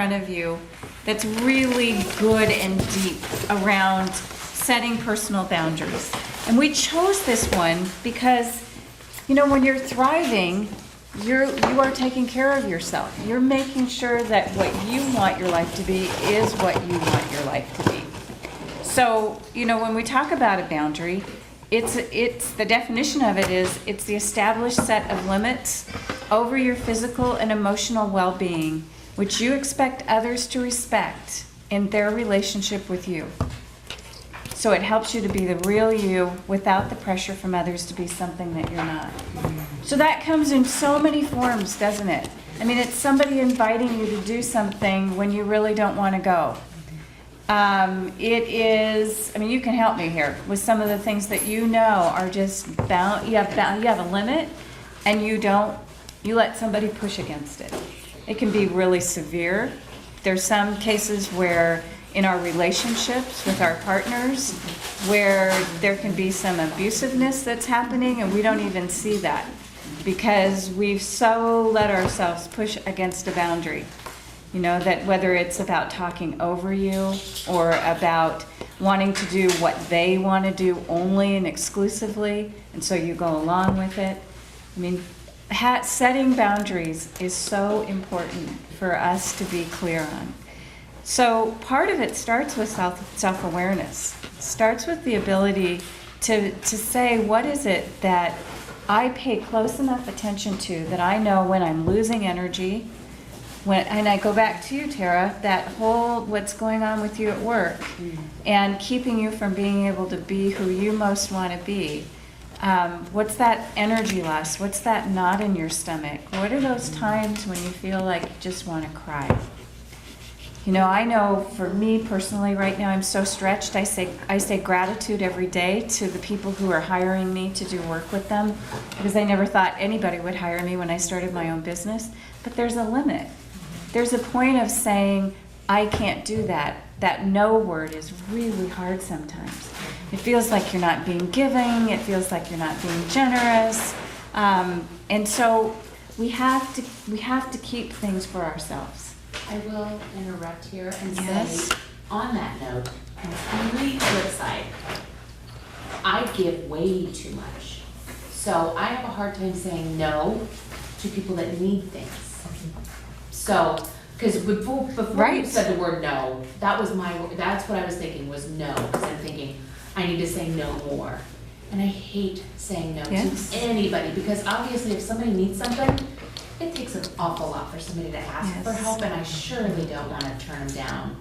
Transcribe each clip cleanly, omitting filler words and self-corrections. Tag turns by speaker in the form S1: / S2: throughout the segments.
S1: front of you that's really good and deep around setting personal boundaries. And we chose this one because, you know, when you're thriving, you are taking care of yourself. You're making sure that what you want your life to be is what you want your life to be. So, you know, when we talk about a boundary, it's the definition of it is it's the established set of limits over your physical and emotional well-being, which you expect others to respect in their relationship with you. So it helps you to be the real you without the pressure from others to be something that you're not. So that comes in so many forms, doesn't it? I mean, it's somebody inviting you to do something when you really don't want to go. It is, I mean, you can help me here with some of the things that you know are just you have a limit, and you let somebody push against it. It can be really severe. There's some cases where in our relationships with our partners where there can be some abusiveness that's happening and we don't even see that because we've so let ourselves push against a boundary. You know, that whether it's about talking over you or about wanting to do what they want to do only and exclusively, and so you go along with it. I mean, setting boundaries is so important for us to be clear on. So part of it starts with self-awareness. It starts with the ability to say, what is it that I pay close enough attention to that I know when I'm losing energy. And I go back to you, Tara, that whole what's going on with you at work and keeping you from being able to be who you most want to be. What's that energy loss? What's that knot in your stomach? What are those times when you feel like you just want to cry? You know, I know for me personally right now, I'm so stretched. I say gratitude every day to the people who are hiring me to do work with them because I never thought anybody would hire me when I started my own business. But there's a limit. There's a point of saying, I can't do that. That no word is really hard sometimes. It feels like you're not being giving. It feels like you're not being generous. And so we have to keep things for ourselves.
S2: I will interrupt here and
S1: Yes.
S2: say, on that note, on the complete flip side, I give way too much. So I have a hard time saying no to people that need things. So, because before
S1: Right.
S2: you said the word no, that's what I was thinking was no, because I'm thinking, I need to say no more. And I hate saying no
S1: Yes.
S2: to anybody, because obviously if somebody needs something, it takes an awful lot for somebody to ask for
S1: Yes.
S2: help, and I surely don't want to turn them down.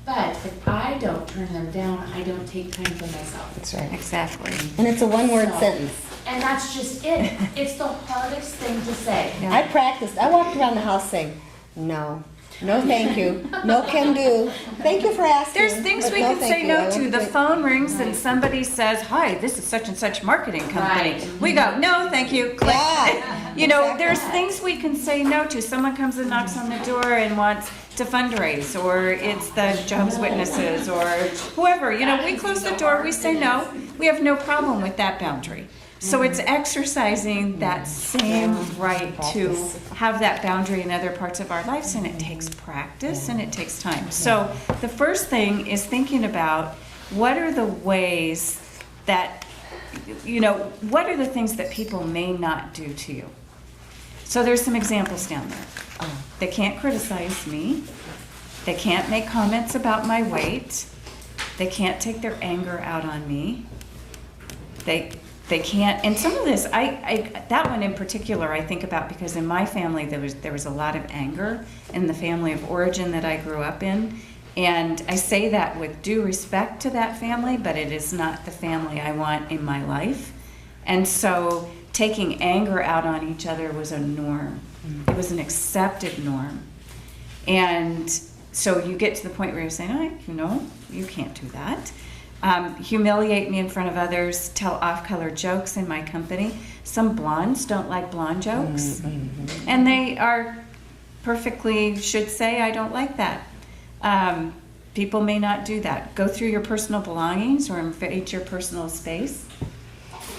S2: But if I don't turn them down, I don't take time for myself.
S3: That's right.
S1: Exactly.
S3: And it's a one-word
S2: So-
S3: sentence.
S2: And that's just it. It's the hardest thing to say.
S1: Yeah.
S3: I practiced. I walked around the house saying, no, no thank you, no can do. Thank you for asking.
S1: There's things
S3: but
S1: we
S3: no
S1: can
S3: thank
S1: say
S3: you.
S1: no
S3: I
S1: to.
S3: won't
S1: The
S3: do it."
S1: phone rings and
S2: Right.
S1: somebody says, hi, this is such and such marketing company.
S2: Right.
S1: We go, no, thank you. Click.
S3: Yeah.
S1: You know,
S3: Exactly.
S1: there's things we can say no to. Someone comes and knocks on the door and wants to fundraise, or it's the Jehovah's Witnesses, or whoever. You know, we close the door, we say no. We have no problem with that boundary. So it's exercising that same right to have that boundary in other parts of our lives, and it takes practice and it takes time. So the first thing is thinking about what are the ways that, you know, what are the things that people may not do to you? So there's some examples down there. They can't criticize me. They can't make comments about my weight. They can't take their anger out on me. They can't, and some of this, that one in particular I think about because in my family there was a lot of anger in the family of origin that I grew up in. And I say that with due respect to that family, but it is not the family I want in my life. And so taking anger out on each other was a norm. It was an accepted norm. And so you get to the point where you're saying, you can't do that. Humiliate me in front of others, tell off-color jokes in my company. Some blondes don't like blonde jokes. And they are perfectly should say, I don't like that. People may not do that. Go through your personal belongings or invade your personal space.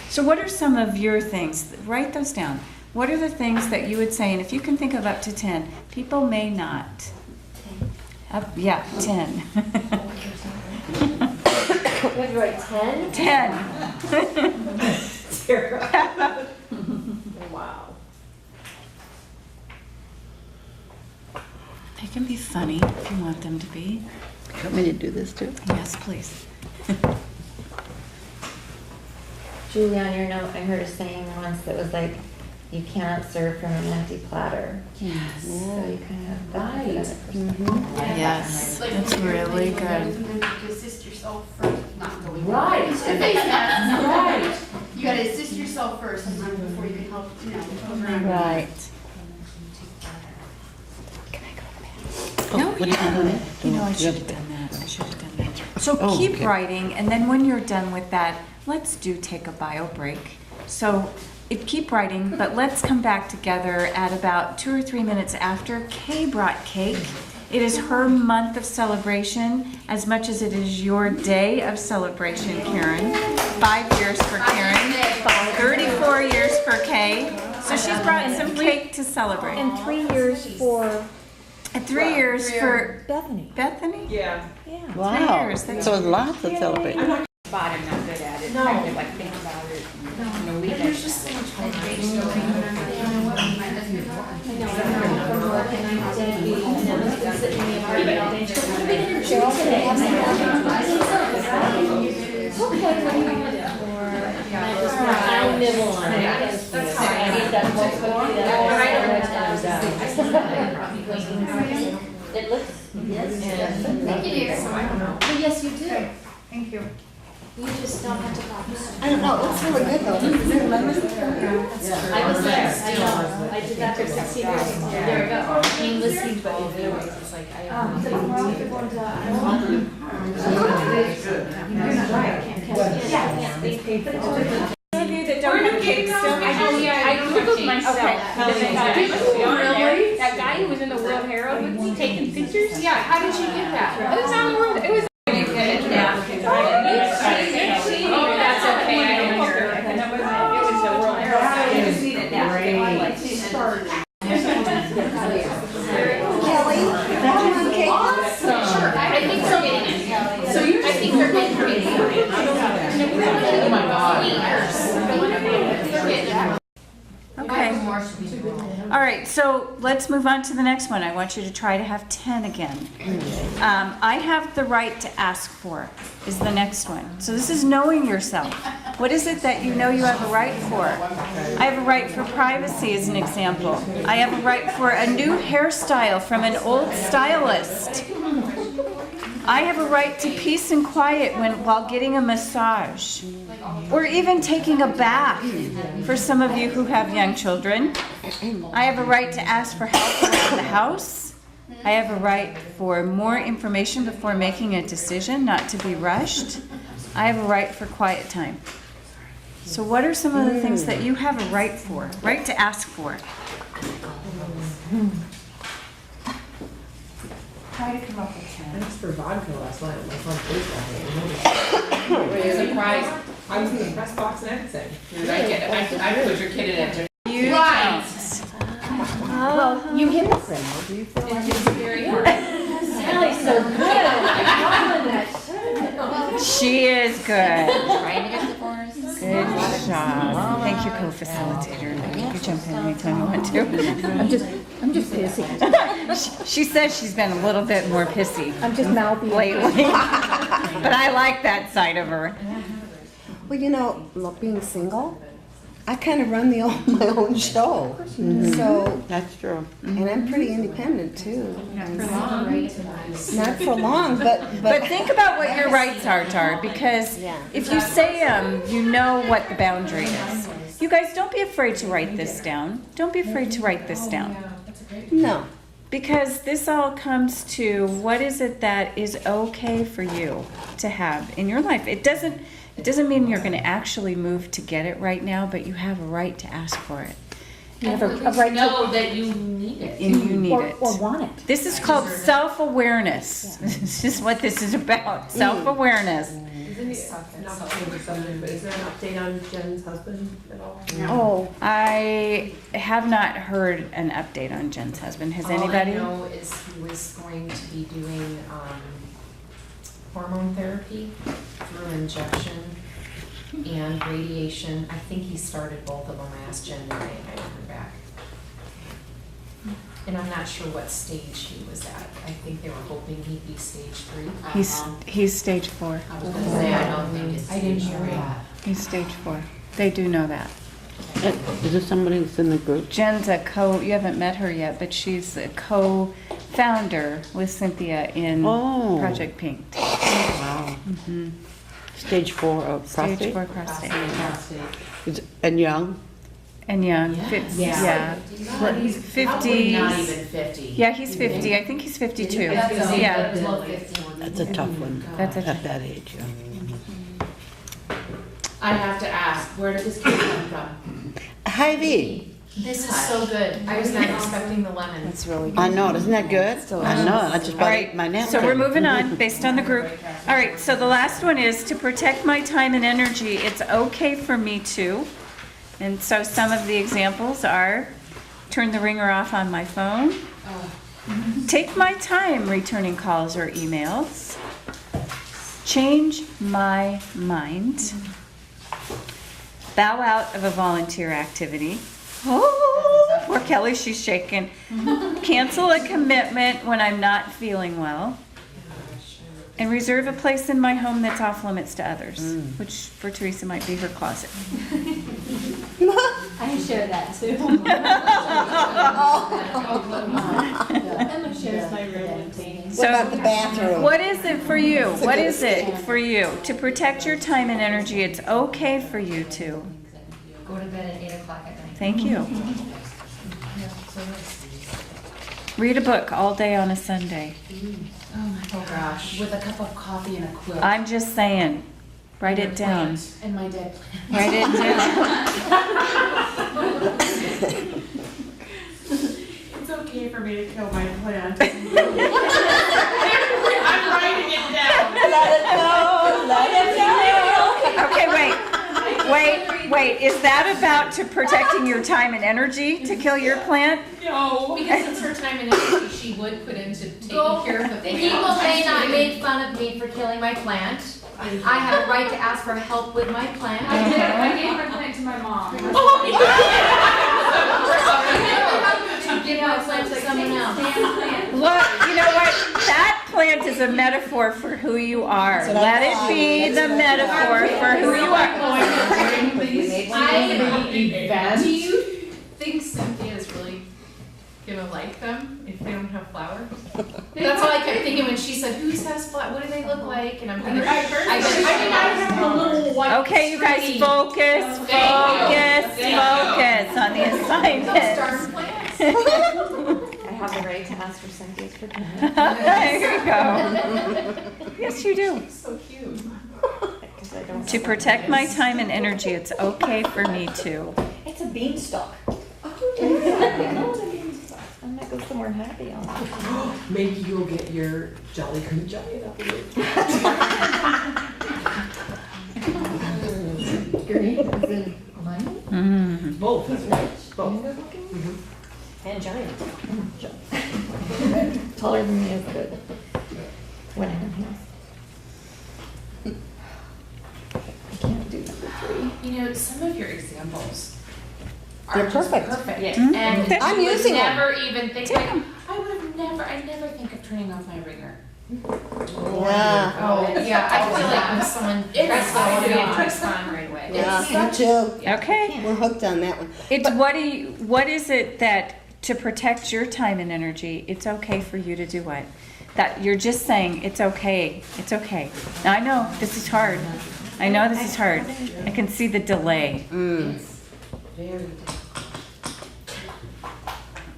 S1: So what are some of your things? Write those down. What are the things that you would say, and if you can think of up to 10, people may not. Yeah, 10.
S4: What did you write, 10?
S1: 10.
S4: Wow.
S1: They can be funny if you want them to be.
S5: You want me to do this too?
S1: Yes, please.
S4: Julie, on your note, I heard a saying once that was like, you cannot serve from an empty platter.
S1: Yes.
S4: So you kind of,
S2: Right.
S4: that's right.
S1: Yes, that's really good.
S6: Assist yourself first, not going.
S2: Right. Right.
S6: You gotta assist yourself first sometimes before you can help, those around you.
S1: Right. No,
S5: what are you doing?
S1: You know, I should have done that. I should have done that. So keep writing, and then when you're done with that, let's take a bio break. So keep writing, but let's come back together at about 2 or 3 minutes after. Kay brought cake. It is her month of celebration as much as it is your day of celebration, Karen. 5 years for Karen, 34 years for Kay. So she's brought some cake to celebrate.
S4: And 3 years for
S1: And 3 years for
S4: Bethany.
S1: Bethany?
S4: Yeah.
S5: Wow,
S1: years, that's-
S5: so lots of celebrating.
S7: Spot, I'm not good at it. I have to like think about it. Leave it.
S6: There's just so much motivation going on. You know what? My husband.
S4: I know, I come home from work and I'm deadbeat, and then I'm sitting in the apartment all day. She goes, "What are we gonna do today?" I'm like, "Okay, what do you want to do?" And I just, I'll nibble on it. I need that most quickly that it looks, yes.
S6: Thank you, dear.
S4: But yes, you do.
S6: Thank you.
S4: You just don't have to talk.
S3: I don't know, it looks really good though. Is it lemon?
S4: I was there, I know, I did that for 16 years. There we go. Painless speech, but anyways, it's like, I
S1: Some of you that don't have cake still.
S7: I googled myself.
S1: Okay.
S7: Really? That guy who was in the World Herald with me taking pictures? Yeah, how did you get that? It was on the World, it was. Oh, that's okay, I didn't hear it. That wasn't, it was the World Herald. You just need it now.
S3: Kelly, lemon cake.
S6: Sure, I think they're getting it. So I think they're getting it.
S2: Oh my God.
S1: Okay. All right, so let's move on to the next one. I want you to try to have 10 again. I have the right to ask for is the next one. So this is knowing yourself. What is it that you know you have a right for? I have a right for privacy as an example. I have a right for a new hairstyle from an old stylist. I have a right to peace and quiet while getting a massage. Or even taking a bath for some of you who have young children. I have a right to ask for help around the house. I have a right for more information before making a decision, not to be rushed. I have a right for quiet time. So what are some of the things that you have a right for, right to ask for? Try to come up with 10.
S8: Thanks for vodka last night at my front baseball game.
S2: Surprise.
S8: I was in the press box and everything.
S2: I put your kid in it.
S1: You
S2: Right.
S3: Well, you hypocrite. Do you feel like
S4: Sally's so good.
S1: She is good.
S2: Trying to get the forest.
S1: Good job. Thank you, co-facilitator. You can jump in anytime you want to.
S3: I'm just pissy.
S1: She says she's been a little bit more pissy
S3: I'm just mouthy.
S1: lately. But I like that side of her.
S3: Well, you know, being single, I kind of run my own show. So,
S5: That's true.
S3: and I'm pretty independent too. Not for long, but
S1: But think about what your rights are, Tar, because
S3: Yeah.
S1: if you say them, you know what the boundary is. You guys, don't be afraid to write this down. Don't be afraid to write this down.
S3: no.
S1: Because this all comes to what is it that is okay for you to have in your life. It doesn't mean you're going to actually move to get it right now, but you have a right to ask for it.
S4: You have a right to,
S2: Know that you need it.
S1: And you need it.
S4: or want it.
S1: This is called self-awareness. This is what this is about, self-awareness.
S8: Not to change the subject, but is there an update on Jen's husband at all?
S3: Oh,
S1: I have not heard an update on Jen's husband. Has anybody?
S6: All I know is he was going to be doing, hormone therapy through injection and radiation. I think he started both of them. I asked Jen today and I haven't heard back. And I'm not sure what stage he was at. I think they were hoping he'd be stage 3.
S1: He's stage 4.
S2: I was gonna say, I don't think it's.
S6: I didn't hear that.
S1: He's stage 4. They do know that.
S5: Is this somebody that's in the group?
S1: Jen's you haven't met her yet, but she's a co-founder with Cynthia in
S5: Oh.
S1: Project Pink.
S5: Wow. Stage 4 of prostate?
S1: Stage 4 prostate.
S5: And young?
S1: And young,
S2: Yes.
S1: yeah.
S2: He's probably
S1: 50s.
S2: not even 50.
S1: Yeah, he's 50. I think he's 52.
S2: That's
S1: Yeah.
S5: That's a tough one.
S1: That's a
S5: At that age, yeah.
S2: I have to ask, where did this kid come from?
S5: Hy-Vee.
S6: This is so good. I was not expecting the lemon.
S1: That's really good.
S5: I know, isn't that good? I know, I just
S1: All
S5: about
S1: right,
S5: ate my napkin.
S1: so we're moving on based on the group. All right, so the last one is to protect my time and energy, it's okay for me to. And so some of the examples are turn the ringer off on my phone, take my time returning calls or emails, change my mind, bow out of a volunteer activity. Oh, poor Kelly, she's shaking. Cancel a commitment when I'm not feeling well. And reserve a place in my home that's off limits to others, which for Teresa might be her closet.
S4: I share that too. Emma shares my room with Tanya.
S3: what about the bathroom?
S1: What is it for you? What is it for you? To protect your time and energy, it's okay for you to.
S4: Go to bed at 8 o'clock at night.
S1: Thank you. Read a book all day on a Sunday.
S2: Oh gosh, with a cup of coffee and a quilt.
S1: I'm just saying, write it down.
S2: And my dead plant.
S1: Write it down.
S7: It's okay for me to kill my plant. I'm writing it down.
S1: Okay, wait. Is that about to protecting your time and energy to kill your plant?
S7: No.
S6: Because it's her time and energy she would put into taking care of the plant.
S4: People may not make fun of me for killing my plant. I have a right to ask for help with my plant.
S7: I gave my plant to my mom.
S4: Give my plant to someone else.
S1: Look, you know what? That plant is a metaphor for who you are. Let it be the metaphor for who you are.
S6: Do you think Cynthia is really gonna like them if they don't have flowers? That's all I kept thinking when she said, "Who has flowers? What do they look like?" And I'm thinking,
S7: I have a little white.
S1: Okay, you guys, focus on the assignment.
S4: I have the right to ask for Cynthia's forgiveness.
S1: There you go. Yes, you do.
S6: so cute.
S1: To protect my time and energy, it's okay for me to.
S4: It's a beanstalk. I'm gonna go somewhere happy on it.
S8: Maybe you'll get your Jolly Green Giant up here.
S4: Green, is it lemon?
S8: Both, that's right. Both.
S4: And giant. Taller than me is good. When I'm here. I can't do number 3.
S2: You know, some of your examples
S3: They're
S2: are just
S3: perfect.
S2: perfect.
S4: Yeah.
S2: And
S3: I'm
S2: you would
S3: using them.
S2: never even think, like, I never think of turning off my ringer.
S3: Yeah,
S6: Oh, yeah, I feel like when someone
S2: It's
S6: tries to
S2: so
S6: it
S2: good.
S6: turns on right away.
S3: yeah, me too.
S1: Okay.
S3: We're hooked on that one.
S1: It's what is it that to protect your time and energy, it's okay for you to do what? That you're just saying it's okay. It's okay. Now I know this is hard. I know this is hard. I can see the delay.
S2: Very difficult.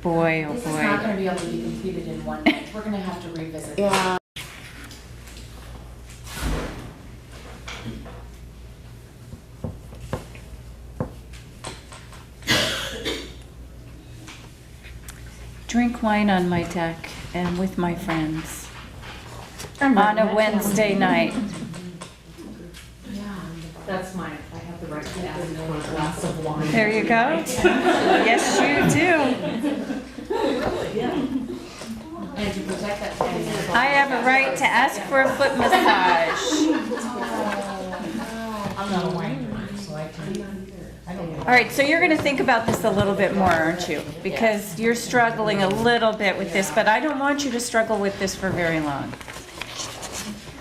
S1: Boy, oh
S2: This is not
S1: boy.
S2: gonna be able to be completed in one night. We're gonna have to revisit this.
S3: Yeah.
S1: Drink wine on my deck and with my friends on a Wednesday night.
S8: That's mine. I have the right to ask for a glass of wine.
S1: There you go. Yes, you do.
S2: And to protect that family.
S1: I have a right to ask for a foot massage.
S2: I'm not a wine drinker, so I don't.
S1: All right, so you're going to think about this a little bit more, aren't you? Because you're struggling a little bit with this, but I don't want you to struggle with this for very long.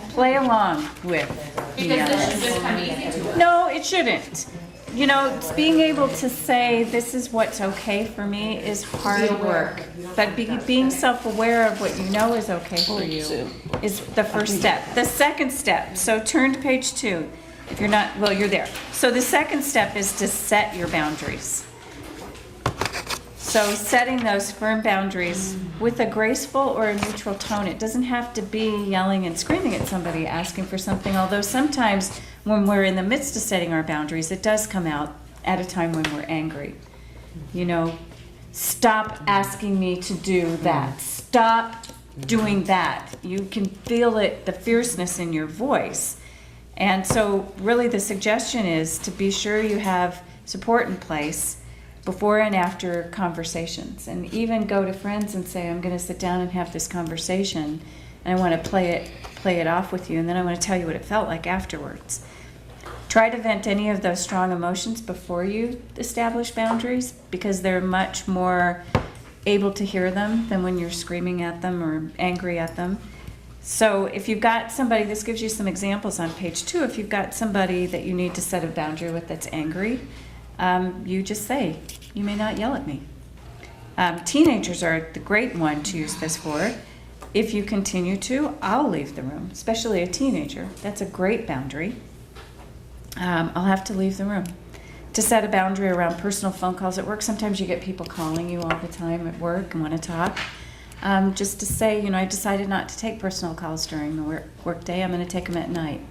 S1: Play along with me
S2: Because
S1: on
S2: this
S1: this.
S2: should just come easy to us.
S1: No, it shouldn't. You know, it's being able to say, this is what's okay for me is hard work. But being self-aware of what you know is okay for you is the first step. The second step, so turn to page 2. If you're not, well, you're there. So the second step is to set your boundaries. So setting those firm boundaries with a graceful or a neutral tone. It doesn't have to be yelling and screaming at somebody asking for something, although sometimes when we're in the midst of setting our boundaries, it does come out at a time when we're angry. You know, stop asking me to do that. Stop doing that. You can feel it, the fierceness in your voice. And so really the suggestion is to be sure you have support in place before and after conversations, and even go to friends and say, I'm going to sit down and have this conversation, and I want to play it off with you, and then I want to tell you what it felt like afterwards. Try to vent any of those strong emotions before you establish boundaries, because they're much more able to hear them than when you're screaming at them or angry at them. So if you've got somebody, this gives you some examples on page 2, if you've got somebody that you need to set a boundary with that's angry, you just say, you may not yell at me. Teenagers are the great one to use this for. If you continue to, I'll leave the room, especially a teenager. That's a great boundary. I'll have to leave the room. To set a boundary around personal phone calls at work, sometimes you get people calling you all the time at work and want to talk. Just to say, I decided not to take personal calls during the work day. I'm going to take them at night.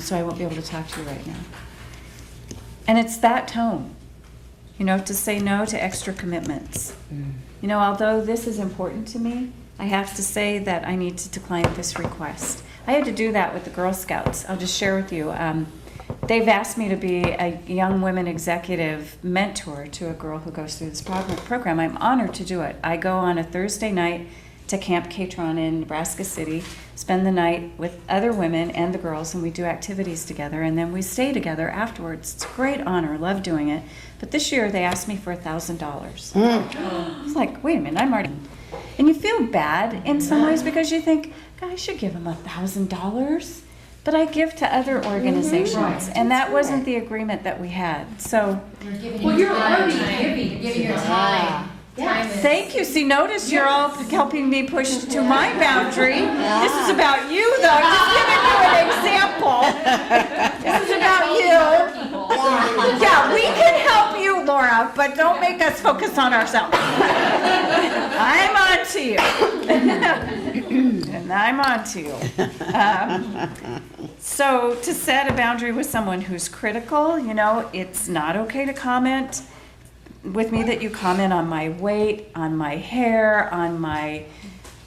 S1: So I won't be able to talk to you right now. And it's that tone, to say no to extra commitments. Although this is important to me, I have to say that I need to decline this request. I had to do that with the Girl Scouts. I'll just share with you. They've asked me to be a young women executive mentor to a girl who goes through this program. I'm honored to do it. I go on a Thursday night to Camp Catron in Nebraska City, spend the night with other women and the girls, and we do activities together, and then we stay together afterwards. It's a great honor, love doing it. But this year they asked me for $1,000. I was like, wait a minute, I'm already... And you feel bad in some ways because you think, God, I should give them $1,000. But I give to other organizations, and that wasn't the agreement that we had. So,
S8: Well, you're already giving.
S2: You're giving your time. Time is.
S1: thank you. See, notice you're all helping me push to my boundary. This is about you, though. I'm just giving you an example. This is about you. Yeah, we can help you, Laura, but don't make us focus on ourselves. I'm on to you. And I'm on to you. So to set a boundary with someone who's critical, it's not okay to comment with me that you comment on my weight, on my hair, on my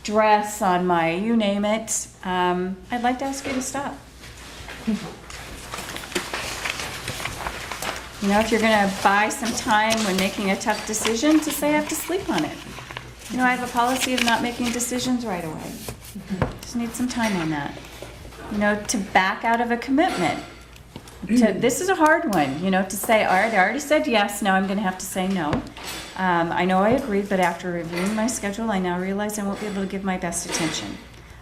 S1: dress, on my you name it. I'd like to ask you to stop. If you're going to buy some time when making a tough decision, to say I have to sleep on it. I have a policy of not making decisions right away. Just need some time on that. To back out of a commitment. This is a hard one, to say, all right, I already said yes, now I'm going to have to say no. I know I agreed, but after reviewing my schedule, I now realize I won't be able to give my best attention.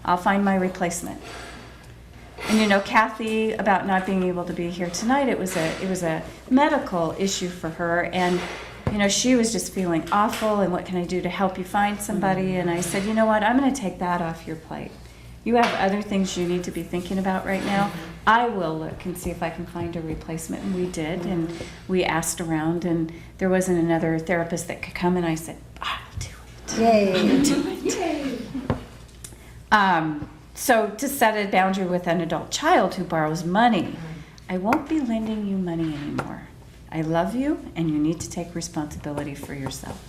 S1: I'll find my replacement. And Kathy, about not being able to be here tonight, it was a medical issue for her, and she was just feeling awful, and what can I do to help you find somebody? And I said, you know what, I'm going to take that off your plate. You have other things you need to be thinking about right now. I will look and see if I can find a replacement. And we did, and we asked around, and there wasn't another therapist that could come, and I said, I'll do it.
S3: Yay.
S1: Do it. So to set a boundary with an adult child who borrows money, I won't be lending you money anymore. I love you, and you need to take responsibility for yourself.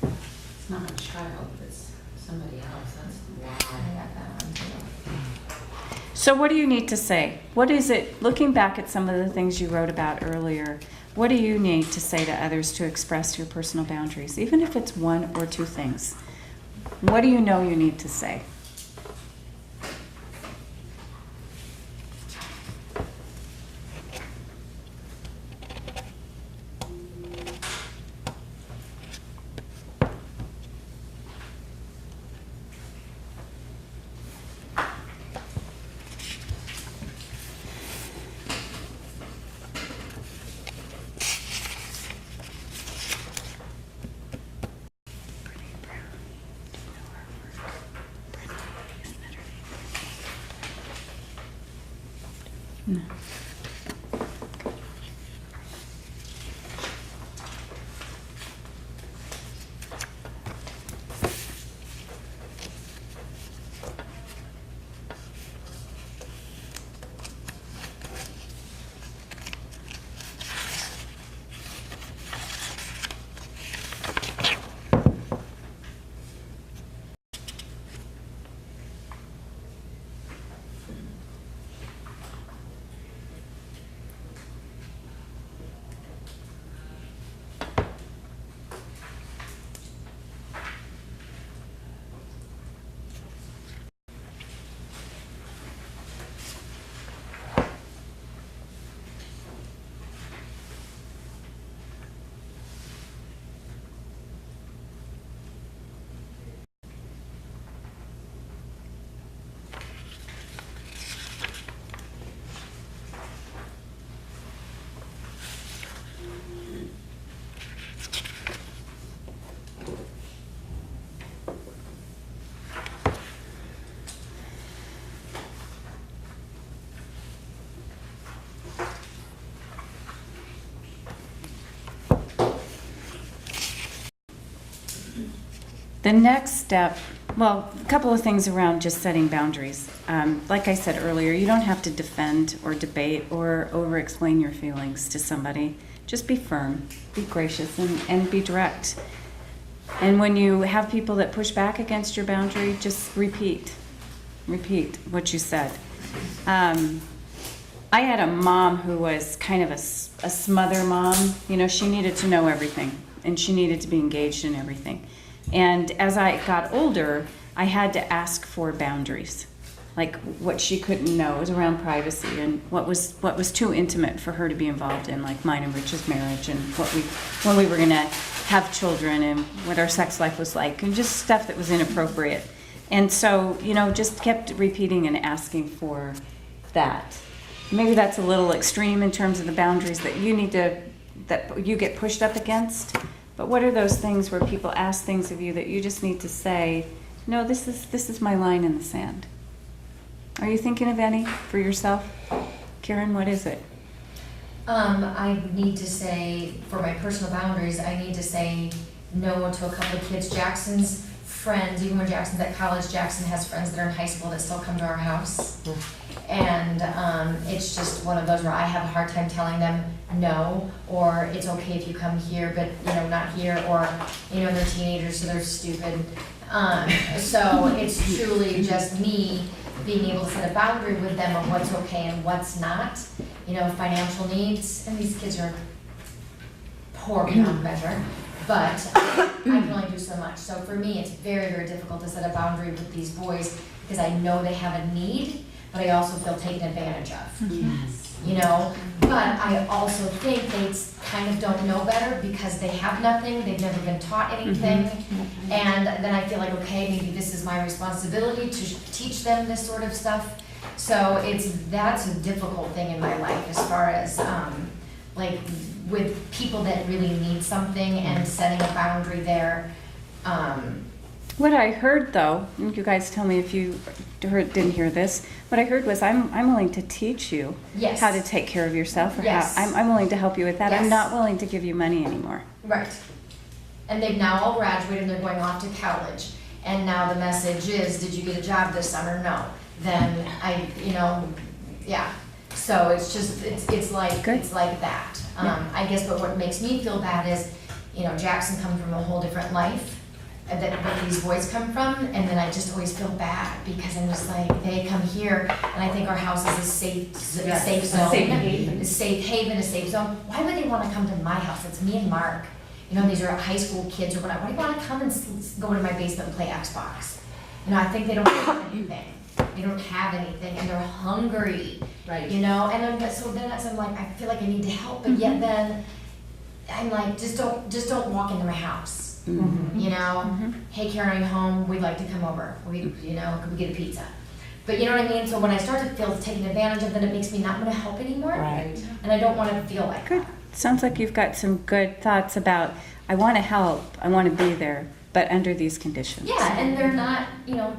S2: It's not a child, it's somebody else. That's why I got that one too.
S1: So what do you need to say? What is it, looking back at some of the things you wrote about earlier, what do you need to say to others to express your personal boundaries, even if it's one or two things? What do you know you need to say? No. The next step, well, a couple of things around just setting boundaries. Like I said earlier, you don't have to defend or debate or over-explain your feelings to somebody. Just be firm, be gracious, and be direct. And when you have people that push back against your boundary, just repeat what you said. I had a mom who was kind of a smother mom. You know, she needed to know everything, and she needed to be engaged in everything. And as I got older, I had to ask for boundaries, like what she couldn't know. It was around privacy and what was too intimate for her to be involved in, like mine and Rich's marriage, and when we were going to have children, and what our sex life was like, and just stuff that was inappropriate. And so, you know, just kept repeating and asking for that. Maybe that's a little extreme in terms of the boundaries that you get pushed up against. But what are those things where people ask things of you that you just need to say, no, this is my line in the sand? Are you thinking of any for yourself? Karen, what is it?
S4: I need to say, for my personal boundaries, I need to say no to a couple of kids. Jackson's friends, even when Jackson's at college, Jackson has friends that are in high school that still come to our house. And it's just one of those where I have a hard time telling them no, or it's okay if you come here, but not here, or they're teenagers, so they're stupid. So it's truly just me being able to set a boundary with them of what's okay and what's not. Financial needs, and these kids are poor beyond measure, but I can only do so much. So for me, it's very, very difficult to set a boundary with these boys because I know they have a need, but I also feel taken advantage of.
S1: Yes.
S4: But I also think they kind of don't know better because they have nothing, they've never been taught anything, and then I feel like, okay, maybe this is my responsibility to teach them this sort of stuff. So that's a difficult thing in my life as far as like with people that really need something and setting a boundary there.
S1: What I heard, though, and you guys tell me if you didn't hear this, what I heard was I'm willing to teach you
S4: Yes.
S1: how to take care of yourself, or
S4: Yes.
S1: how I'm willing to help you with that. I'm
S4: Yes.
S1: not willing to give you money anymore.
S4: Right. And they've now all graduated and they're going off to college. And now the message is, did you get a job this summer? No. Then yeah. So it's just, it's like,
S1: Good.
S4: it's like that. I guess, but what makes me feel bad is, Jackson comes from a whole different life that these boys come from, and then I just always feel bad because I'm just like, they come here, and I think our house is a safe zone.
S2: Safe haven.
S4: A safe haven, a safe zone. Why would they wanna come to my house? It's me and Mark. You know, these are high school kids or whatever. Why do you wanna come and go into my basement and play Xbox? You know, I think they don't have anything. They don't have anything, and they're hungry.
S2: Right.
S4: You know, and then, so then I'm like, I feel like I need to help, but yet then, I'm like, just don't walk into my house. You know, hey Karen, are you home? We'd like to come over. Could we get a pizza? But you know what I mean? So when I start to feel taken advantage of, then it makes me not wanna help anymore.
S5: Right.
S4: And I don't wanna feel like
S1: Good.
S4: that.
S1: Sounds like you've got some good thoughts about, I want to help, I want to be there, but under these conditions.
S4: Yeah, and they're not,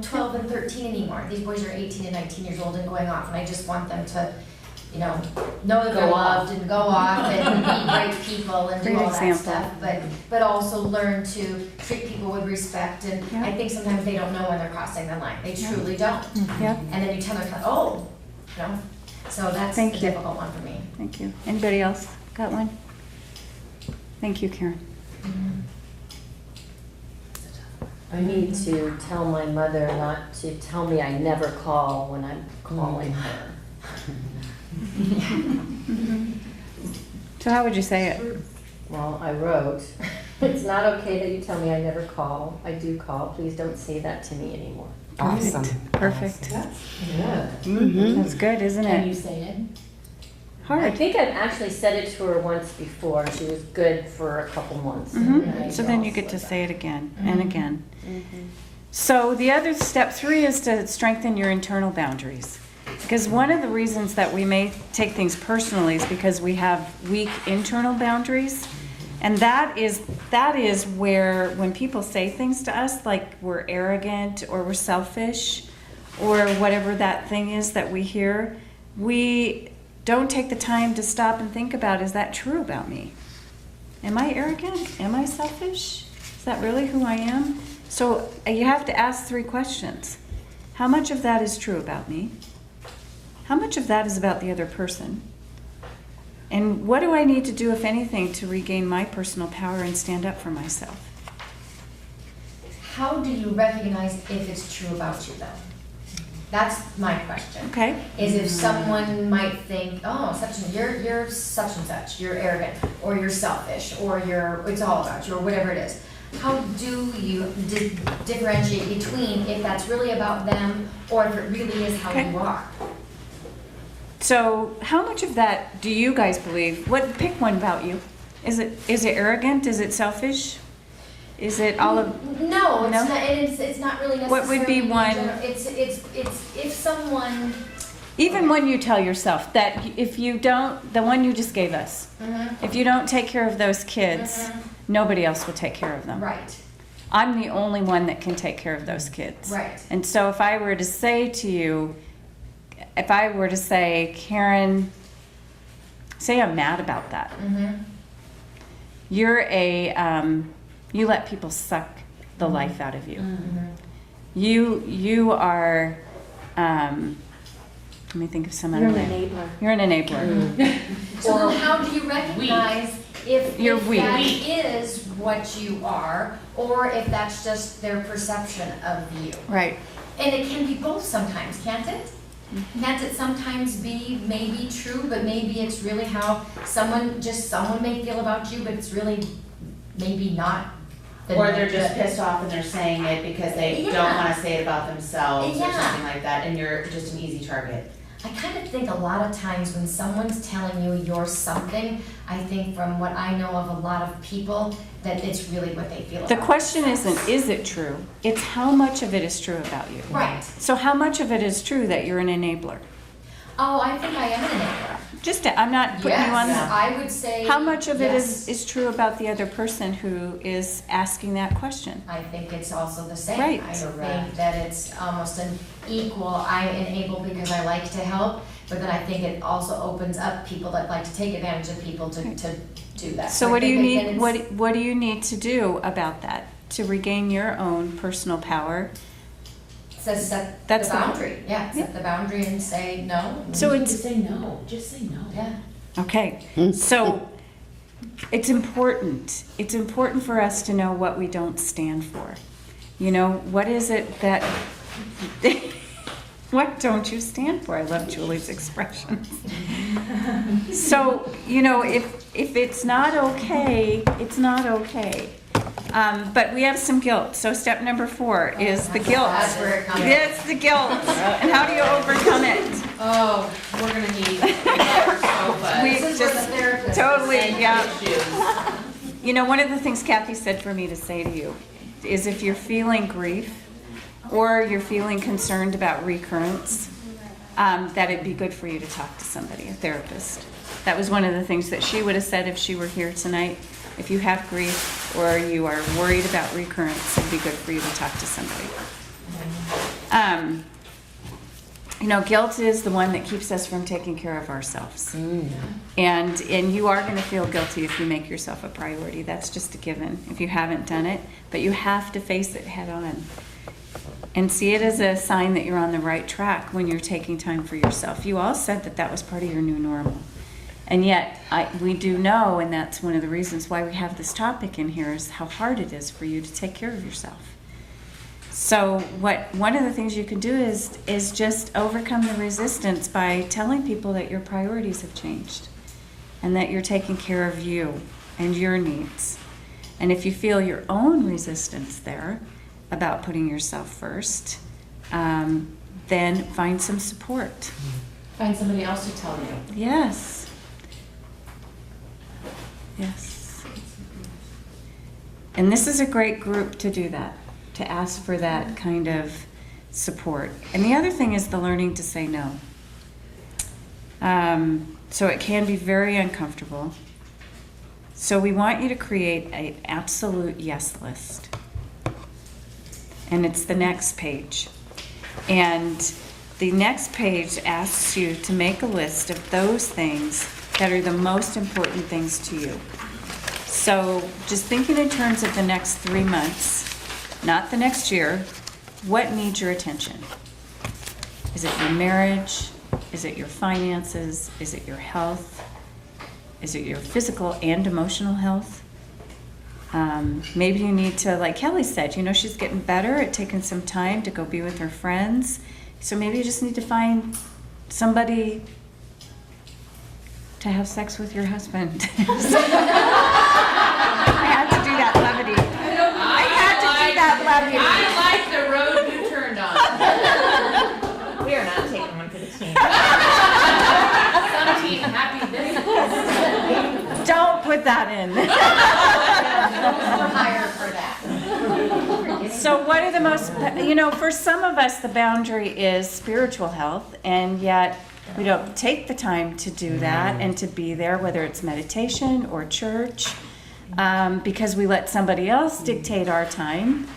S4: 12 and 13 anymore. These boys are 18 and 19 years old and going off, and I just want them to, know that they're
S2: Go off.
S4: loved and go off and be great people and do
S1: Great
S4: all that
S1: example.
S4: stuff, but also learn to treat people with respect, and
S1: Yeah.
S4: I think sometimes they don't know when they're crossing the line. They truly don't.
S1: Yep,
S4: And then you tell them, oh, so that's a
S1: Thank you.
S4: difficult one for me.
S1: thank you. Anybody else got one? Thank you, Karen.
S9: I need to tell my mother not to tell me I never call when I'm calling her.
S1: So how would you say it?
S9: Well, I wrote, it's not okay that you tell me I never call. I do call. Please don't say that to me anymore.
S5: Awesome.
S1: Perfect.
S5: Mm-hmm.
S1: That's good, isn't
S2: Can you
S1: it?
S2: say it?
S9: I
S1: Hard.
S9: think I've actually said it to her once before. She was good for a couple months.
S1: Mhm.
S9: And I
S1: So then you
S9: also
S1: get to
S9: that.
S1: say it again and again. So the other step 3 is to strengthen your internal boundaries. Because one of the reasons that we may take things personally is because we have weak internal boundaries. And that is where when people say things to us like we're arrogant or we're selfish or whatever that thing is that we hear, we don't take the time to stop and think about, is that true about me? Am I arrogant? Am I selfish? Is that really who I am? So you have to ask 3 questions. How much of that is true about me? How much of that is about the other person? And what do I need to do, if anything, to regain my personal power and stand up for myself?
S4: How do you recognize if it's true about you, though? That's my question.
S1: Okay?
S4: Is if someone might think, oh, you're such and such, you're arrogant, or you're selfish, or it's all about you, or whatever it is. How do you differentiate between if that's really about them, or if it really is how
S1: Okay.
S4: you are?
S1: So how much of that do you guys believe? Pick one about you. Is it arrogant? Is it selfish? Is it all of,
S4: No, it's
S1: No?
S4: not. It's not really necessarily.
S1: What would be one-
S4: general. It's if someone.
S1: even when you tell yourself that if you don't, the one you just gave us, if you don't take care of those kids, nobody else will take care of them.
S4: Right.
S1: I'm the only one that can take care of those kids.
S4: Right.
S1: And so if I were to say to you, Karen, say I'm mad about that. You're you let people suck the life out of you. You are, let me think of some other name. You're an enabler.
S4: So then how do you recognize if
S1: You're
S4: that
S1: weak.
S4: is what you are, or if that's just their perception of you?
S1: Right.
S4: And it can be both sometimes, can't it? Can't it sometimes be maybe true, but maybe it's really how someone may feel about you, but it's really maybe not.
S2: Or they're just pissed off and they're saying it because they don't
S4: Yeah.
S2: wanna say it about themselves or
S4: Yeah.
S2: something like that, and you're just an easy target.
S4: I kind of think a lot of times when someone's telling you you're something, I think from what I know of a lot of people, that it's really what they feel
S1: The
S4: about
S1: question
S4: themselves.
S1: isn't, is it true? It's how much of it is true about you.
S4: Right.
S1: So how much of it is true that you're an enabler?
S4: Oh, I think I am an enabler.
S1: I'm not putting you on
S4: Yes,
S1: that.
S4: I would say.
S1: How much of it
S4: yes.
S1: is true about the other person who is asking that question?
S4: I think it's also the same.
S1: Right.
S4: I think that it's almost an equal, I enable because I like to help, but then I think it also opens up people that like to take advantage of people to do that.
S1: So
S4: I
S1: what do you
S4: think that
S1: need,
S4: it's-
S1: what do you need to do about that to regain your own personal power?
S4: Says set the
S1: That's the-
S4: boundary, yeah, set the boundary and say no.
S1: So
S2: You
S1: it's,
S2: just say no, just say no.
S4: Yeah.
S1: okay, so it's important for us to know what we don't stand for. You know, what is it that, what don't you stand for? I love Julie's expressions. So, you know, if it's not okay, it's not okay. But we have some guilt. So step number 4 is the guilt.
S4: That's where it comes.
S1: It's the guilt. And how do you overcome it?
S2: Oh, we're gonna need another sofa.
S1: We
S4: This is where the
S1: just
S4: therapist.
S1: totally,
S2: And
S1: yeah.
S2: tissues.
S1: You know, one of the things Kathy said for me to say to you is if you're feeling grief or you're feeling concerned about recurrence, that it'd be good for you to talk to somebody, a therapist. That was one of the things that she would have said if she were here tonight. If you have grief or you are worried about recurrence, it'd be good for you to talk to somebody. You know, guilt is the one that keeps us from taking care of ourselves. And you are going to feel guilty if you make yourself a priority. That's just a given if you haven't done it. But you have to face it head on. And see it as a sign that you're on the right track when you're taking time for yourself. You all said that that was part of your new normal. And yet, we do know, and that's one of the reasons why we have this topic in here, is how hard it is for you to take care of yourself. So one of the things you can do is just overcome the resistance by telling people that your priorities have changed and that you're taking care of you and your needs. And if you feel your own resistance there about putting yourself first, then find some support.
S2: Find somebody else to tell you.
S1: Yes. Yes. And this is a great group to do that, to ask for that kind of support. And the other thing is the learning to say no. So it can be very uncomfortable. So we want you to create an absolute yes list. And it's the next page. And the next page asks you to make a list of those things that are the most important things to you. So just thinking in terms of the next 3 months, not the next year, what needs your attention? Is it your marriage? Is it your finances? Is it your health? Is it your physical and emotional health? Maybe you need to, like Kelly said, you know, she's getting better at taking some time to go be with her friends. So maybe you just need to find somebody to have sex with your husband. I had to do that levity. I had to do that levity.
S2: I like the road you turned on.
S7: We are not taking one for the team.
S2: Some team happy this.
S1: Don't put that in.
S4: We're hired for that.
S1: So what are the most, you know, for some of us, the boundary is spiritual health, and yet we don't take the time to do that and to be there, whether it's meditation or church, because we let somebody else dictate our time.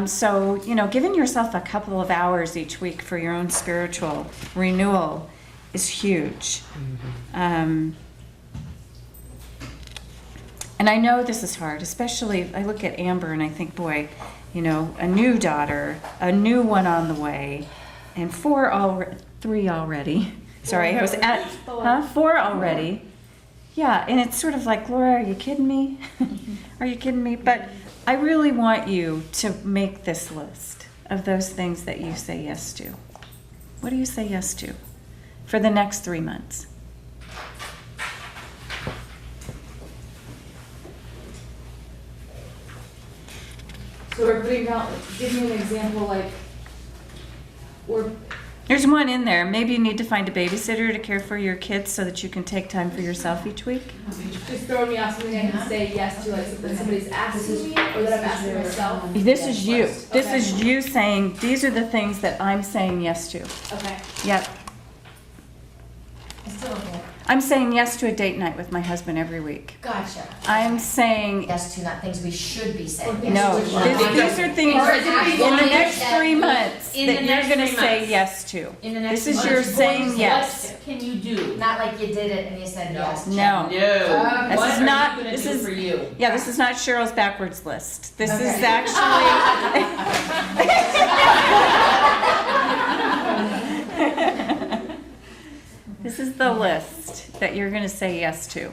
S1: So, you know, giving yourself a couple of hours each week for your own spiritual renewal is huge. And I know this is hard, especially I look at Amber and I think, boy, you know, a new daughter, a new one on the way, and 3 already. Sorry, I was at 4 already. Yeah, and it's sort of like, Laura, are you kidding me? Are you kidding me? But I really want you to make this list of those things that you say yes to. What do you say yes to for the next 3 months?
S8: So we're putting down, give me an example, like, we're,
S1: There's one in there. Maybe you need to find a babysitter to care for your kids so that you can take time for yourself each week.
S8: just throwing me off something I can say yes to, like something somebody's asking me, or that I'm asking myself.
S1: This is you. This
S8: Okay.
S1: is you saying, these are the things that I'm saying yes to.
S8: Okay.
S1: Yep.
S4: I still don't get.
S1: I'm saying yes to a date night with my husband every week.
S4: Gotcha.
S1: I'm saying,
S4: Yes to, not things we should be saying.
S1: no,
S4: Yes to.
S1: these are things
S4: Or is it
S1: in the
S4: wanting
S1: next
S4: that-
S1: 3 months
S2: In
S1: that
S2: the
S1: you're
S2: next
S1: going to
S2: 3
S1: say
S2: months.
S1: yes to.
S4: In the next
S1: This is
S4: month.
S1: your saying yes.
S2: What can you do?
S4: Not like you did it and you said yes.
S1: No.
S2: No.
S1: This
S2: What
S1: is
S2: are
S1: not-
S2: you gonna
S1: this
S2: do
S1: is-
S2: for you?
S1: Yeah, this is not Cheryl's backwards list. This is
S4: Okay.
S1: actually. This is the list that you're going to say yes to.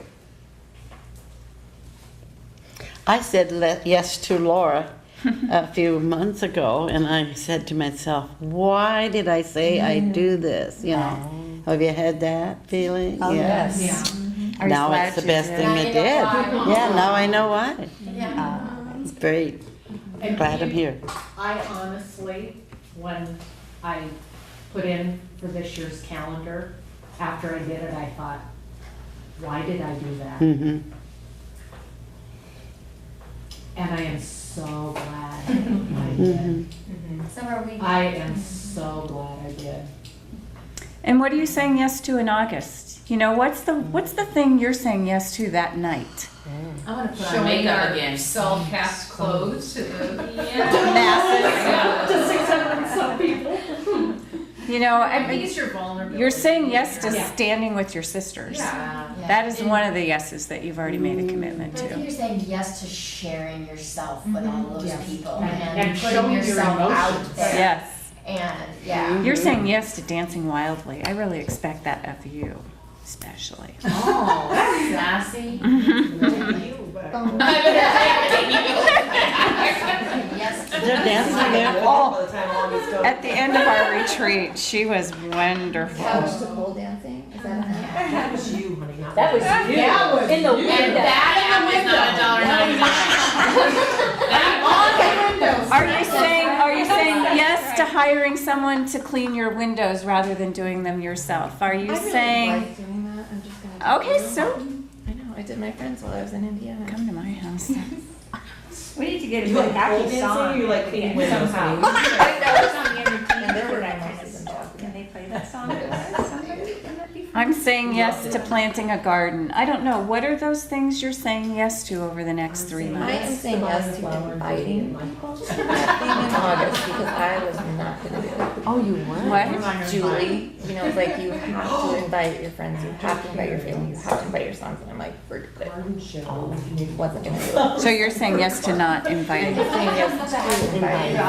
S3: I said yes to Laura
S10: a few months ago, and I said to myself, why did I say I do this? You know, have you had that feeling?
S3: Oh, yes.
S1: Are you
S10: Now
S1: glad
S10: it's the
S1: you
S10: best
S1: did?
S10: thing I did. Yeah, now I know why.
S4: Yeah.
S10: It's great.
S5: And
S10: Glad I'm here.
S5: I honestly, when I put in for this year's calendar, after I did it, I thought, why did I do that?
S10: Mm-hmm.
S5: And I am so glad I did.
S4: So are we?
S5: I am so glad I did.
S1: And what are you saying yes to in August? You know, what's the thing you're saying yes to that night?
S2: I wanna put on
S6: Showing
S2: makeup
S6: our
S2: again.
S6: self-cast clothes to the
S1: Masses.
S8: To 600 and some people.
S1: You know,
S6: I
S1: I
S6: think
S1: mean,
S6: it's your vulnerability.
S1: you're saying yes to
S8: Yeah.
S1: standing with your sisters.
S6: Yeah.
S1: That is one of the yeses that you've already made a commitment
S4: But I think
S1: to.
S4: you're saying yes to sharing yourself with all those
S5: Yes.
S4: people
S5: And
S4: and
S5: showing
S4: putting
S5: your
S4: yourself out
S5: emotions.
S4: there.
S1: Yes.
S4: And, yeah.
S1: You're saying yes to dancing wildly. I really expect that of you, especially.
S2: Oh, that's sassy.
S4: Yes.
S10: Is there dancing there?
S1: Oh, at the end of our retreat, she was wonderful.
S3: Couch to pole dancing, is that enough?
S9: That was you.
S7: In the
S2: And
S7: window.
S2: that was not $1.99.
S1: Are you saying yes to hiring someone to clean your windows rather than doing them yourself? Are you saying,
S11: like doing that. I'm just gonna.
S1: okay, so
S11: I know. I did my friends while I was in Indiana.
S1: come to my house.
S3: We need to get a good happy song.
S9: You like cleaning windows?
S3: Somehow.
S11: And there were my voices in Japanese.
S3: Can they play that song? Somebody? Wouldn't that be fun?
S1: I'm saying yes to planting a garden. I don't know, what are those things you're saying yes to over the next 3
S11: I
S1: months?
S11: am saying yes to inviting people to that thing in August because I was not gonna do it.
S9: Oh, you were?
S1: What?
S11: Julie, you know, it's like you have to invite your friends, you have to invite your family, you have to invite your sons, and I'm like, forget it. Wasn't gonna do it.
S1: So you're saying yes to not inviting?
S11: I'm saying yes to inviting.
S4: I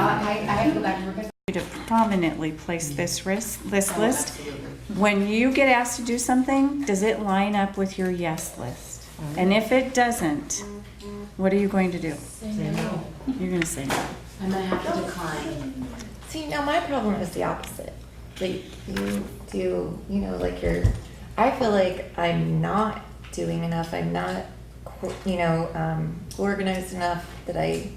S4: have to go back to work.
S1: To prominently place this list. When you get asked to do something, does it line up with your yes list? And if it doesn't, what are you going to do?
S2: Say no.
S1: You're going to say no.
S2: I'm gonna have to decline.
S11: See, now my problem is the opposite. Like you do, you know, like I feel like I'm not doing enough. I'm not, you know, organized enough that I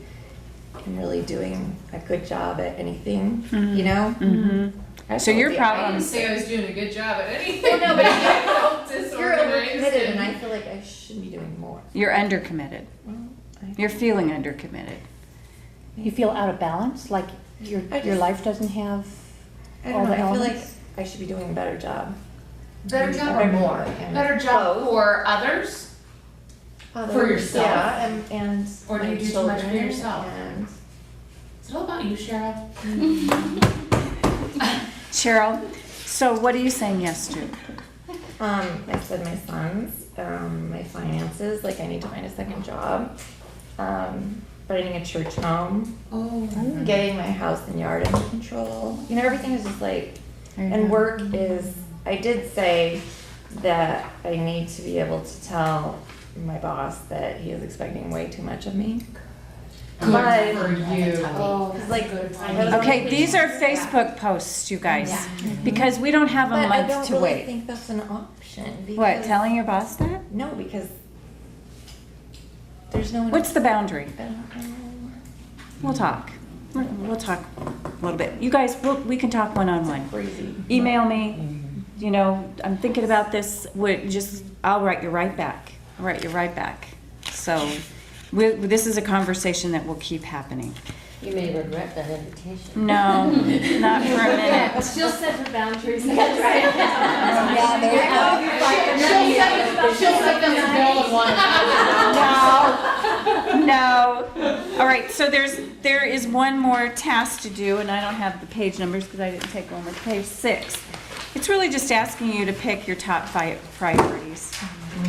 S11: am really doing a good job at anything, you know?
S1: Mm-hmm.
S11: I
S1: So
S11: feel
S1: your
S11: the-
S6: I didn't
S1: problem,
S6: say I was doing a good job at anything.
S11: Well, no, but
S6: I felt
S11: You're
S6: disorganized
S11: overcommitted and I feel like I should be doing more.
S1: you're undercommitted.
S11: Well,
S1: You're feeling undercommitted.
S3: You feel out of balance, like your
S11: I
S3: your
S11: just-
S3: life doesn't have
S11: I
S3: all
S11: don't know,
S3: the
S11: I feel like
S3: elements?
S11: I should be doing a better job.
S2: Better job
S11: Or
S2: or more?
S11: and-
S2: Better job for others? For yourself?
S11: Yeah, and
S2: Or do
S11: my
S2: you do too much for
S11: children
S2: yourself?
S11: and-
S2: Is it all about you, Cheryl?
S1: Cheryl, so what are you saying yes to?
S11: I said my sons, my finances, like I need to find a second job, finding a church home, getting my house and yard under control. You know, everything is just like, and work is, I did say that I need to be able to tell my boss that he is expecting way too much of me. But,
S2: For you.
S11: cause like,
S1: Okay, these are Facebook posts, you guys, because we don't have a
S11: but I
S1: month
S11: don't
S1: to
S11: really
S1: wait.
S11: think that's an option.
S1: What,
S11: because-
S1: telling your boss that?
S11: No, because there's no one.
S1: What's the boundary?
S11: I don't know.
S1: We'll talk. We'll talk a little bit. You guys, we can talk one-on-one.
S11: Crazy.
S1: Email me, you know, I'm thinking about this, I'll write you right back. I'll write you right back. So, this is a conversation that will keep happening.
S9: You may regret that invitation.
S1: No, not for a minute.
S8: She'll set her boundaries.
S3: Yeah, there you go.
S2: She'll set them to bill and one.
S1: No. All right, so there is one more task to do, and I don't have the page numbers because I didn't take one with page 6. It's really just asking you to pick your top 5 priorities.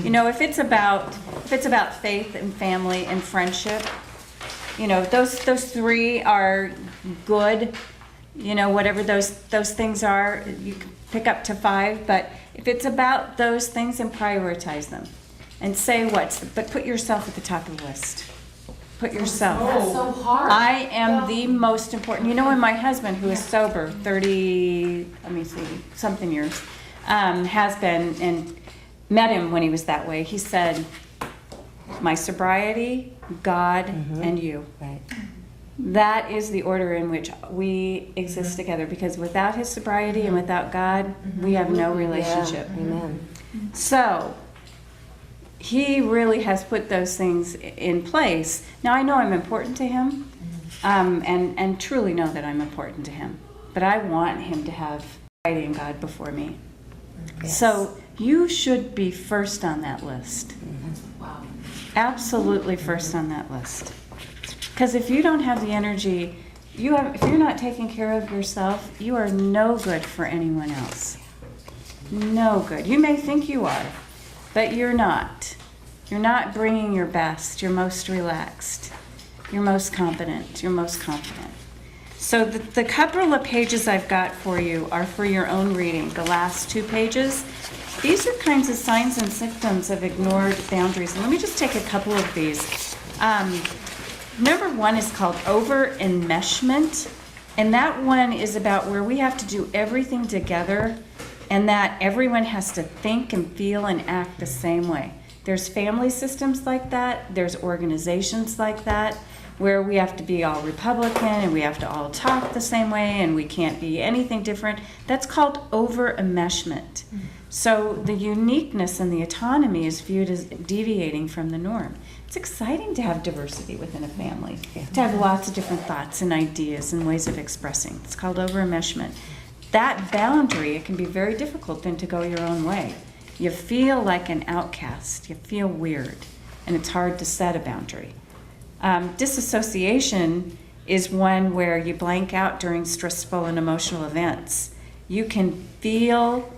S1: You know, if it's about faith and family and friendship, you know, those 3 are good. You know, whatever those things are, you can pick up to 5. But if it's about those things, then prioritize them, and say but put yourself at the top of the list. Put yourself.
S2: That's so hard.
S1: I am the most important. You know, when my husband, who is sober, 30, let me see, something years, has been, and met him when he was that way, he said, my sobriety, God, and you.
S3: Right.
S1: That is the order in which we exist together, because without his sobriety and without God, we have no relationship.
S3: Amen.
S1: So, he really has put those things in place. Now, I know I'm important to him, and truly know that I'm important to him. But I want him to have sobriety and God before me.
S3: Yes.
S1: So, you should be first on that list.
S2: Wow.
S1: Absolutely first on that list. Because if you don't have the energy, if you're not taking care of yourself, you are no good for anyone else. No good. You may think you are, but you're not. You're not bringing your best, your most relaxed, your most competent, your most confident. So the couple of pages I've got for you are for your own reading, the last 2 pages. These are kinds of signs and symptoms of ignored boundaries. And let me just take a couple of these. Number 1 is called over-enmeshment. And that one is about where we have to do everything together and that everyone has to think and feel and act the same way. There's family systems like that. There's organizations like that where we have to be all Republican and we have to all talk the same way and we can't be anything different. That's called over-enmeshment. So the uniqueness and the autonomy is viewed as deviating from the norm. It's exciting to have diversity within a family, to have lots of different thoughts and ideas and ways of expressing. It's called over-enmeshment. That boundary, it can be very difficult then to go your own way. You feel like an outcast. You feel weird, and it's hard to set a boundary. Disassociation is one where you blank out during stressful and emotional events. You can feel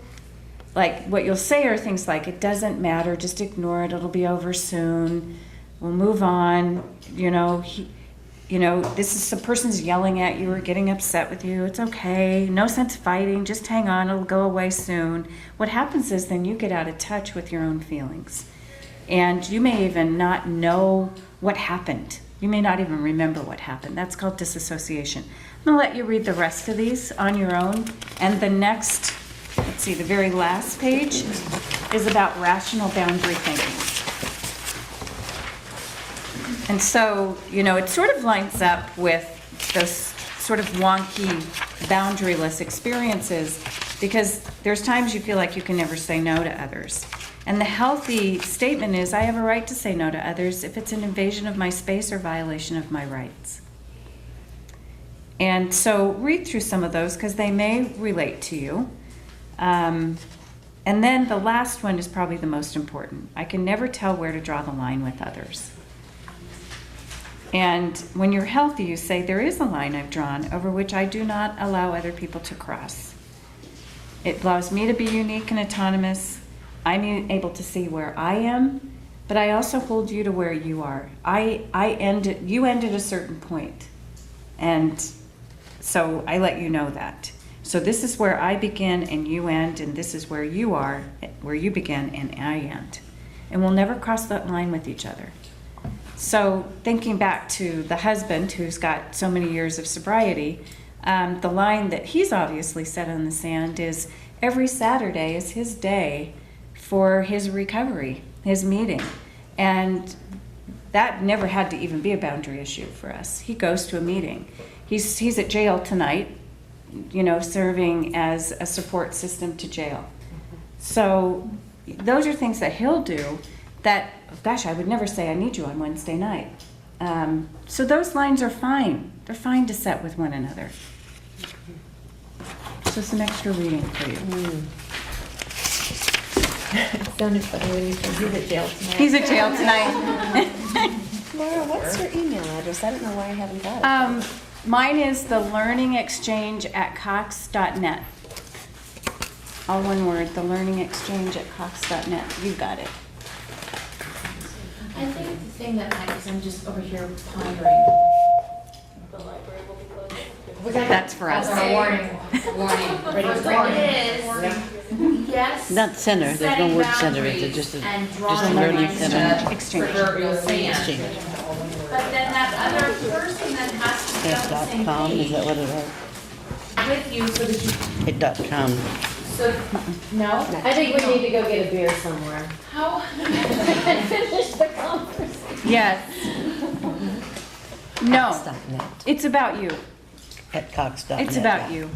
S1: like what you'll say are things like, it doesn't matter, just ignore it, it'll be over soon, we'll move on, this is the person's yelling at you or getting upset with you, it's okay, no sense fighting, just hang on, it'll go away soon. What happens is then you get out of touch with your own feelings. And you may even not know what happened. You may not even remember what happened. That's called disassociation. I'm going to let you read the rest of these on your own. And the next, let's see, the very last page is about rational boundary thinking. And so, it sort of lines up with those sort of wonky, boundaryless experiences, because there's times you feel like you can never say no to others. And the healthy statement is, I have a right to say no to others if it's an invasion of my space or violation of my rights. And so read through some of those because they may relate to you. And then the last one is probably the most important. I can never tell where to draw the line with others. And when you're healthy, you say, there is a line I've drawn over which I do not allow other people to cross. It allows me to be unique and autonomous. I'm able to see where I am, but I also hold you to where you are. You end at a certain point, and so I let you know that. So this is where I begin and you end, and this is where you are, where you begin and I end. And we'll never cross that line with each other. So thinking back to the husband who's got so many years of sobriety, the line that he's obviously set in the sand is every Saturday is his day for his recovery, his meeting. And that never had to even be a boundary issue for us. He goes to a meeting. He's at jail tonight, serving as a support system to jail. So those are things that he'll do that, gosh, I would never say I need you on Wednesday night. So those lines are fine. They're fine to set with one another. So some extra reading for you.
S11: It sounded funny when you said he's at jail tonight.
S1: He's at jail tonight.
S3: Laura, what's your email address? I don't know why I haven't got it.
S1: Mine is the learningexchange@cox.net. All one word, the learningexchange@cox.net. You got it.
S2: I think the thing that because I'm just over here pondering. The library will be closed.
S1: That's for us.
S4: That's our warning.
S2: Yes.
S10: Not center, there's no
S2: setting
S10: word center, it's
S2: boundaries
S10: just a
S2: and drawing
S10: learning
S2: lines
S10: center.
S2: of
S1: Exchange.
S2: proverbial sand.
S10: Exchange.
S2: But then other person that has to be on the same
S10: .com, is
S2: page
S10: that what it is?
S2: with you so that you,
S10: .com.
S2: so, no?
S9: I think we need to go get a beer somewhere.
S2: How?
S9: And finish the conversation.
S1: Yes. No,
S3: Cox.net.
S1: it's about you.
S10: At Cox.net.
S1: It's about you.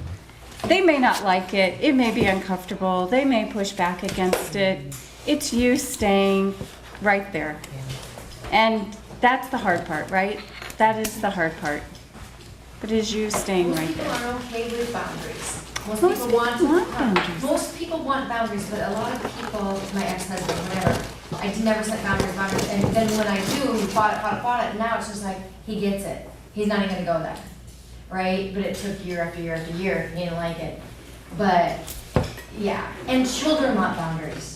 S1: They may not like it, it may be uncomfortable, they may push back against it. It's you staying right there. And that's the hard part, right? That is the hard part. But it is you staying
S4: Most
S1: right
S4: people
S1: there.
S4: are okay with boundaries. Most
S1: Most
S4: people want
S1: people want boundaries.
S4: Most people want boundaries, but a lot of people, my ex-husband, whatever, I never set boundaries, and then when I do, bought it, and now it's just like, he gets it. He's not even gonna go there, right? But it took year after year after year, he didn't like it. But, yeah, and children want boundaries.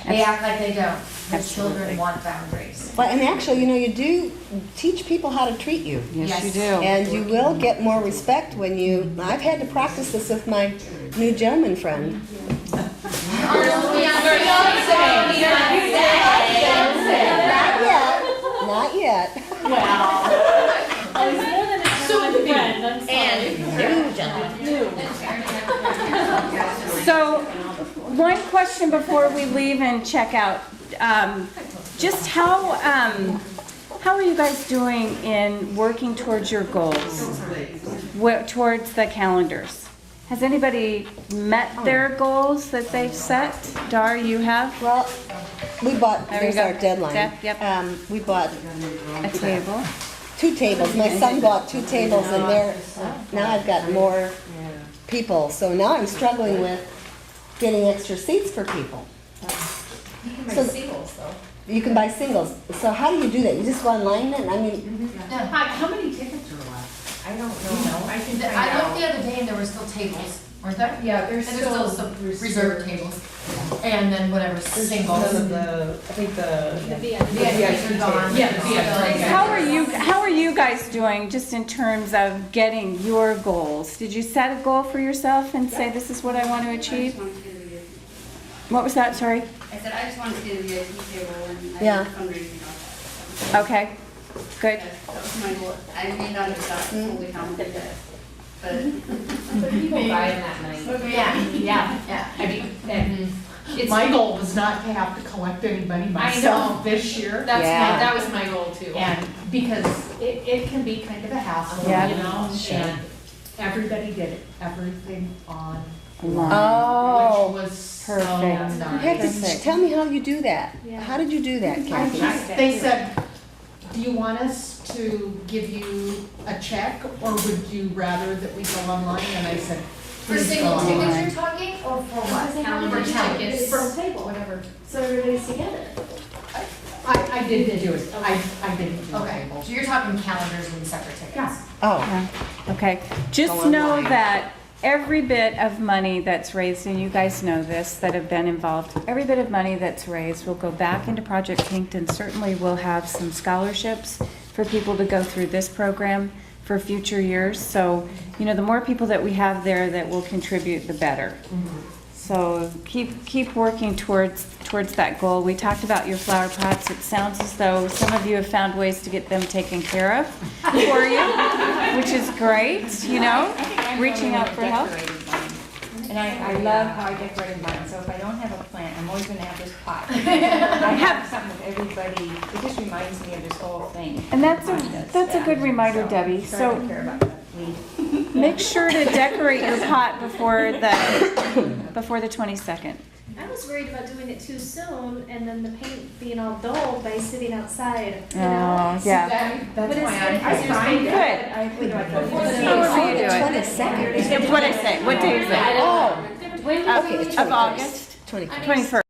S4: They act like they don't, but
S1: Absolutely.
S4: children want boundaries.
S3: Well, and actually, you do teach people how to treat you.
S1: Yes, you
S4: Yes.
S1: do.
S3: And you will get more respect when you, I've had to practice this with my new gentleman friend. Not yet.
S1: So, one question before we leave and check out. Just how are you guys doing in working towards your goals? Towards the calendars? Has anybody met their goals that they've set? Dar, you have?
S3: Well, we bought,
S1: There you
S3: there's
S1: go.
S3: our deadline.
S1: Yep, yep.
S3: We bought
S1: A table?
S3: 2 tables. My son bought 2 tables and now I've got more people. So now I'm struggling with getting extra seats for people.
S2: You can
S3: So-
S2: make singles though.
S3: You can buy singles. So how do you do that? You just go online then? I mean,
S5: Hi, how many tickets are left? I don't know. I can find
S4: I looked
S5: out.
S4: the other day and there were still tables, weren't there?
S5: Yeah, there's
S4: And there's still some reserved tables. And then whatever, singles.
S8: I think the.
S4: VIPs are gone.
S5: Yeah, the VIP.
S1: How are you guys doing just in terms of getting your goals? Did you set a goal for yourself and say, this is what I want to achieve? What was that, sorry?
S12: I said, I just wanted to do the VIP table and I
S3: Yeah.
S12: did fundraising off that.
S1: Okay, good.
S12: That was my goal. I may not have got fully counted, but.
S2: People buy in that night.
S4: Yeah.
S2: I mean, and it's.
S5: My goal was not to have to collect any money myself this year.
S3: Yeah.
S2: That was my goal too.
S5: And because it can be kind of a hassle,
S1: Yeah.
S5: you know,
S3: Sure.
S5: and everybody did everything on,
S3: oh.
S5: which was so
S1: Perfect.
S3: You have
S5: nice.
S3: to tell me how you do that. How did you do that, Kathy?
S5: They said, do you want us to give you a check or would you rather that we go online? And I said,
S4: For
S5: please go
S4: single
S5: online.
S4: tickets you're talking, or for what?
S2: Calendar tickets.
S4: For table, whatever.
S8: So everybody's together.
S5: I didn't do it. I didn't do
S4: Okay,
S5: tables.
S4: so you're talking calendars and separate tickets?
S5: Yeah.
S3: Oh,
S1: Okay, just know that every bit of money that's raised, and you guys know this that have been involved, every bit of money that's raised will go back into Project Pink, and certainly we'll have some scholarships for people to go through this program for future years. So, the more people that we have there that will contribute, the better. So keep working towards that goal. We talked about your flower pots. It sounds as though some of you have found ways to get them taken care of for you, which is great, reaching out for help.
S7: And I love how I decorated mine, so if I don't have a plant, I'm always gonna have this pot. I have something with everybody, it just reminds me of this whole thing.
S1: And that's a good reminder, Debbie.
S7: I
S1: So
S7: care about that weed.
S1: make sure to decorate your pot before the 22nd.
S8: I was worried about doing it too soon and then the paint being all dull by sitting outside,
S1: Oh, yeah.
S5: That's
S8: But it's
S5: why
S8: good.
S5: I find
S1: Good.
S7: I think I
S1: However you do it.
S3: 22nd.
S1: What'd I say? What day is it?
S3: Oh,
S1: Of
S3: okay, it's
S1: of
S3: 21st.
S1: August?
S3: 21st.
S1: 21st.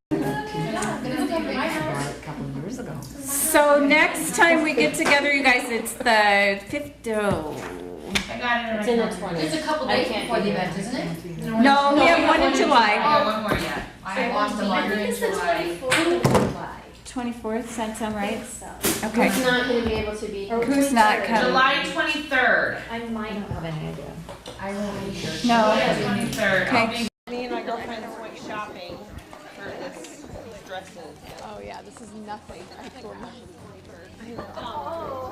S1: So next time we get together, you guys, it's the 5th. Oh.
S2: I got it.
S9: It's in the 20s.
S4: It's a couple
S9: I
S4: days
S9: can't
S4: before
S9: do
S4: the
S9: that.
S4: event, isn't it?
S1: No, we have one in July.
S2: One more yet. I lost a
S8: I
S2: longer
S8: think
S2: in
S8: it's the
S2: July.
S8: 24th of July.
S1: 24th, does that sound right?
S8: So,
S1: Okay.
S9: Who's not gonna be able to be?
S8: Or
S1: Who's not
S8: 23rd.
S1: coming?
S2: July 23rd.
S8: I might
S9: have any idea.
S2: I won't be here.
S1: No.
S2: July 23rd. I'll
S1: Okay.
S2: be
S13: Me and my girlfriends went shopping for these dresses.
S6: Oh yeah, this is nothing.
S8: Oh,